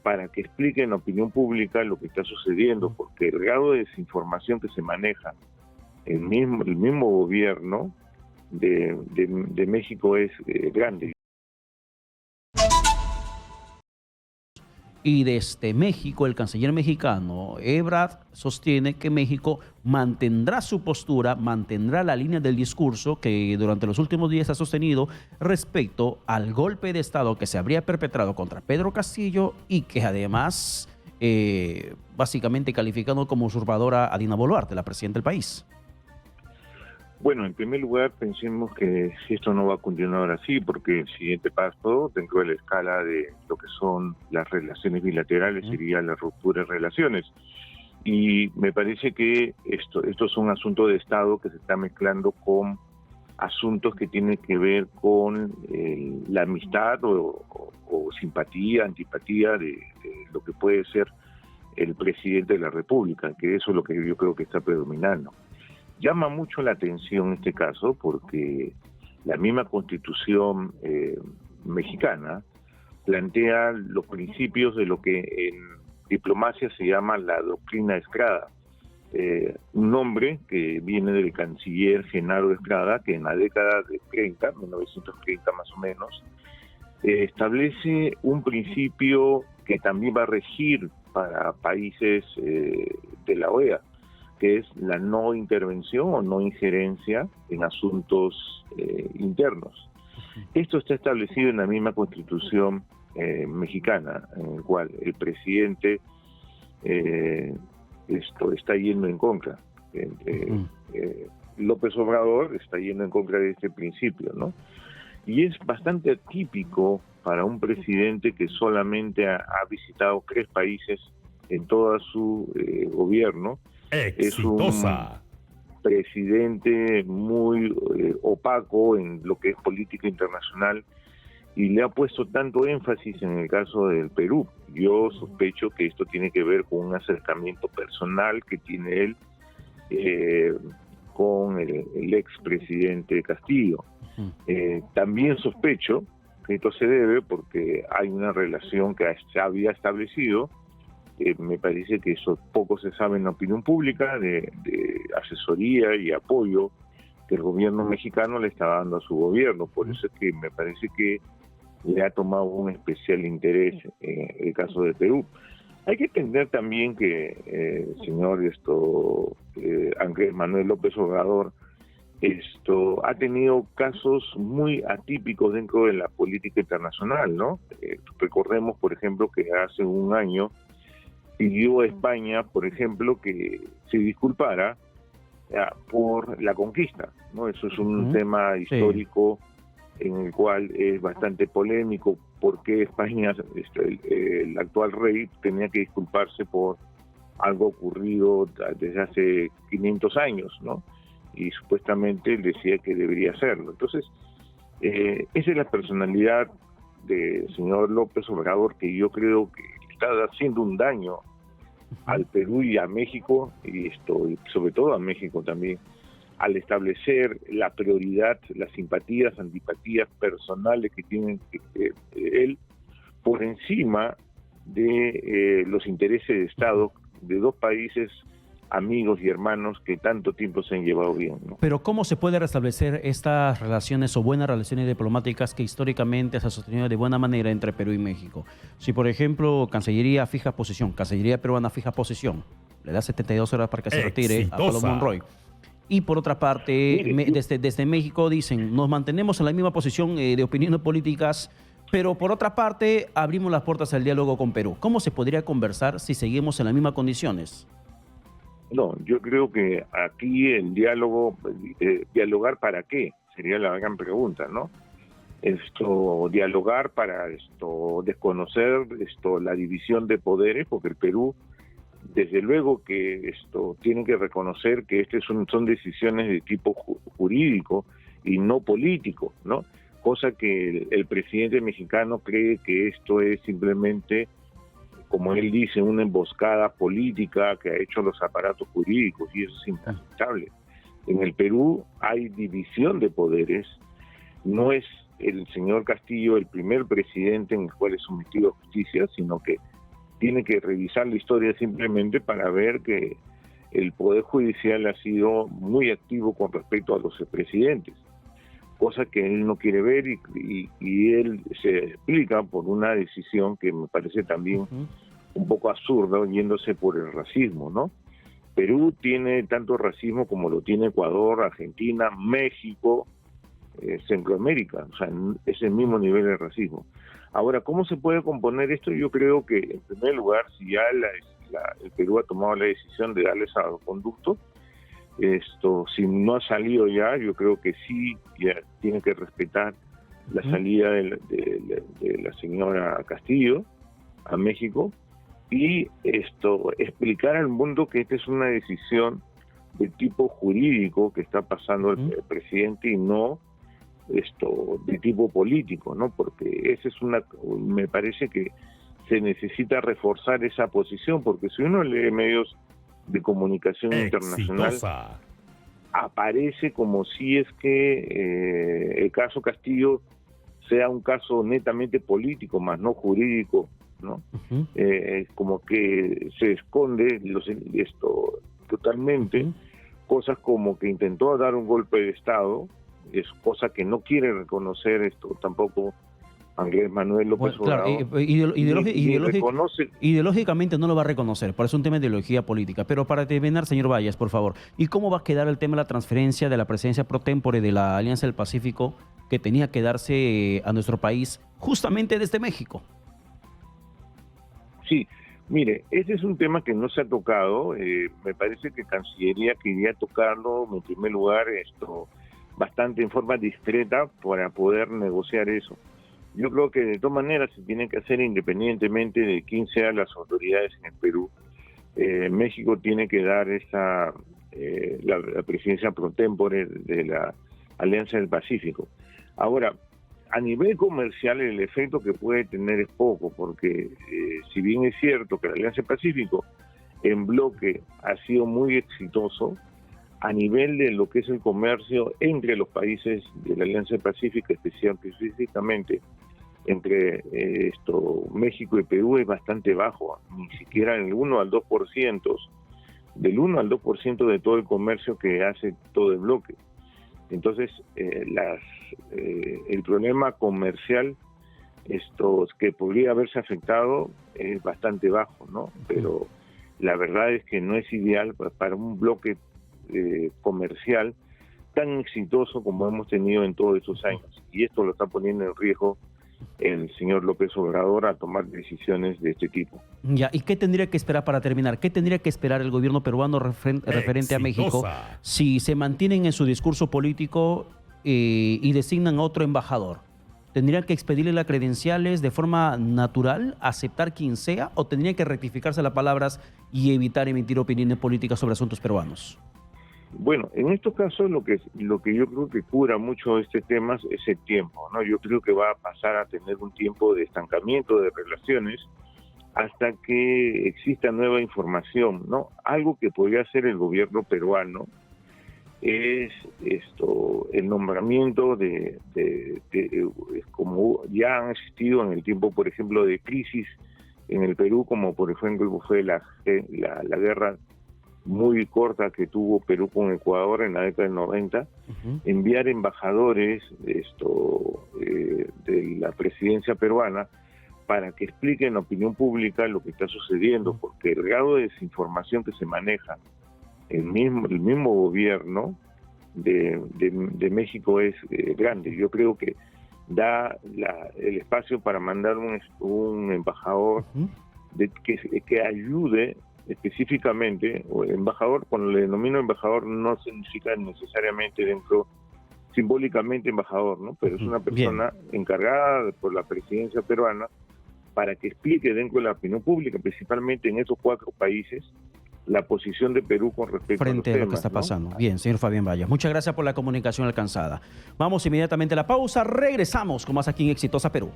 para que explique en la opinión pública lo que está sucediendo, porque el grado de desinformación que se maneja el mismo gobierno de México es grande. Y desde México, el canciller mexicano Ebrard sostiene que México mantendrá su postura, mantendrá la línea del discurso que durante los últimos días ha sostenido respecto al golpe de Estado que se habría perpetrado contra Pedro Castillo y que además básicamente calificando como usurpadora a Dina Boluarte, la presidenta del país. Bueno, en primer lugar, pensemos que esto no va a continuar así, porque el siguiente paso, dentro de la escala de lo que son las relaciones bilaterales, sería la ruptura de relaciones. Y me parece que esto es un asunto de Estado que se está mezclando con asuntos que tienen que ver con la amistad o simpatía, antipatía de lo que puede ser el presidente de la República, que eso es lo que yo creo que está predominando. Llama mucho la atención este caso porque la misma Constitución mexicana plantea los principios de lo que en diplomacia se llama la doctrina Estrada, un nombre que viene del canciller Genaro Estrada, que en la década de 1930 más o menos, establece un principio que también va a regir para países de la OEA, que es la no intervención o no injerencia en asuntos internos. Esto está establecido en la misma Constitución mexicana, en el cual el presidente está yendo en contra. López Obrador está yendo en contra de este principio, ¿no? Y es bastante atípico para un presidente que solamente ha visitado 3 países en todo su gobierno. Exitosa. Es un presidente muy opaco en lo que es política internacional y le ha puesto tanto énfasis en el caso del Perú. Yo sospecho que esto tiene que ver con un acercamiento personal que tiene él con el expresidente Castillo. También sospecho que esto se debe porque hay una relación que se había establecido. Me parece que eso poco se sabe en la opinión pública, de asesoría y apoyo que el gobierno mexicano le está dando a su gobierno. Por eso es que me parece que le ha tomado un especial interés en el caso de Perú. Hay que entender también que el señor Andrés Manuel López Obrador ha tenido casos muy atípicos dentro de la política internacional, ¿no? Recordemos, por ejemplo, que hace un año pidió a España, por ejemplo, que se disculpara por la conquista, ¿no? Eso es un tema histórico en el cual es bastante polémico, porque España, el actual rey, tenía que disculparse por algo ocurrido desde hace 500 años, ¿no? Y supuestamente él decía que debería hacerlo. Entonces, esa es la personalidad del señor López Obrador, que yo creo que está haciendo un daño al Perú y a México, y sobre todo a México también, al establecer la prioridad, las simpatías, antipatías personales que tiene él por encima de los intereses de Estado de 2 países amigos y hermanos que tanto tiempo se han llevado bien, ¿no? Pero ¿cómo se puede restablecer estas relaciones o buenas relaciones diplomáticas que históricamente se han sostenido de buena manera entre Perú y México? Si, por ejemplo, Cancillería fija posición, Cancillería peruana fija posición, le da 72 horas para que se retire a Pablo Monroy. Y por otra parte, desde México dicen, nos mantenemos en la misma posición de opiniones políticas, pero por otra parte abrimos las puertas al diálogo con Perú. ¿Cómo se podría conversar si seguimos en las mismas condiciones? No, yo creo que aquí el diálogo, ¿dialogar para qué? Sería la gran pregunta, ¿no? Dialogar para desconocer la división de poderes, porque el Perú, desde luego que tiene que reconocer que son decisiones de tipo jurídico y no político, ¿no? Cosa que el presidente mexicano cree que esto es simplemente, como él dice, una emboscada política que ha hecho los aparatos jurídicos, y eso es inaceptable. En el Perú hay división de poderes, no es el señor Castillo el primer presidente en el cual es sometido a justicia, sino que tiene que revisar la historia simplemente para ver que el Poder Judicial ha sido muy activo con respecto a los expresidentes, cosa que él no quiere ver y él se explica por una decisión que me parece también un poco absurda, yéndose por el racismo, ¿no? Perú tiene tanto racismo como lo tiene Ecuador, Argentina, México, Centroamérica, o sea, es el mismo nivel de racismo. Ahora, ¿cómo se puede componer esto? Yo creo que, en primer lugar, si ya el Perú ha tomado la decisión de darle salvoconducto, si no ha salido ya, yo creo que sí, ya tiene que respetar la salida de la señora Castillo a México y explicar al mundo que esta es una decisión de tipo jurídico que está pasando el presidente y no de tipo político, ¿no? Porque me parece que se necesita reforzar esa posición, porque si uno lee medios de comunicación internacional, aparece como si es que el caso Castillo sea un caso netamente político, más no jurídico, ¿no? Como que se esconde totalmente cosas como que intentó dar un golpe de Estado, es cosa que no quiere reconocer tampoco Andrés Manuel López Obrador. Ideológicamente no lo va a reconocer, por eso es un tema de ideología política. Pero para terminar, señor Valles, por favor, ¿y cómo va a quedar el tema de la transferencia de la presidencia pro tempore de la Alianza del Pacífico que tenía que darse a nuestro país justamente desde México? Sí, mire, ese es un tema que no se ha tocado. Me parece que Cancillería quería tocarlo, en primer lugar, bastante en forma discreta para poder negociar eso. Yo creo que de todas maneras se tiene que hacer independientemente de quién sean las autoridades en el Perú. México tiene que dar la presidencia pro tempore de la Alianza del Pacífico. Ahora, a nivel comercial el efecto que puede tener es poco, porque si bien es cierto que la Alianza del Pacífico en bloque ha sido muy exitoso, a nivel de lo que es el comercio entre los países de la Alianza del Pacífico, específicamente entre México y Perú, es bastante bajo, ni siquiera el 1 al 2%, del 1 al 2% de todo el comercio que hace todo el bloque. Entonces, el problema comercial que podría haberse afectado es bastante bajo, ¿no? Pero la verdad es que no es ideal para un bloque comercial tan exitoso como hemos tenido en todos esos años. Y esto lo está poniendo en riesgo el señor López Obrador a tomar decisiones de este tipo. Ya, ¿y qué tendría que esperar para terminar? ¿Qué tendría que esperar el gobierno peruano referente a México si se mantienen en su discurso político y designan a otro embajador? ¿Tendrían que expedirle las credenciales de forma natural, aceptar quien sea, o tendrían que rectificarse las palabras y evitar emitir opiniones políticas sobre asuntos peruanos? Bueno, en estos casos lo que yo creo que cura mucho este tema es el tiempo, ¿no? Yo creo que va a pasar a tener un tiempo de estancamiento de relaciones hasta que exista nueva información, ¿no? Algo que podría hacer el gobierno peruano es el nombramiento como ya han existido en el tiempo, por ejemplo, de crisis en el Perú, como por ejemplo fue la guerra muy corta que tuvo Perú con Ecuador en la década del 90, enviar embajadores de la presidencia peruana para que expliquen a la opinión pública lo que está sucediendo, porque el grado de desinformación que se maneja el mismo gobierno de México es grande. Yo creo que da el espacio para mandar un embajador que ayude específicamente, o embajador, cuando le denomino embajador no significa necesariamente simbólicamente embajador, ¿no? Pero es una persona encargada por la presidencia peruana para que explique dentro de la opinión pública, principalmente en esos 4 países, la posición de Perú con respecto frente a los lo que está pasando. Bien, señor Fabián Valles, muchas gracias por la comunicación alcanzada. Vamos inmediatamente a la pausa, regresamos con más aquí en Exitosa Perú.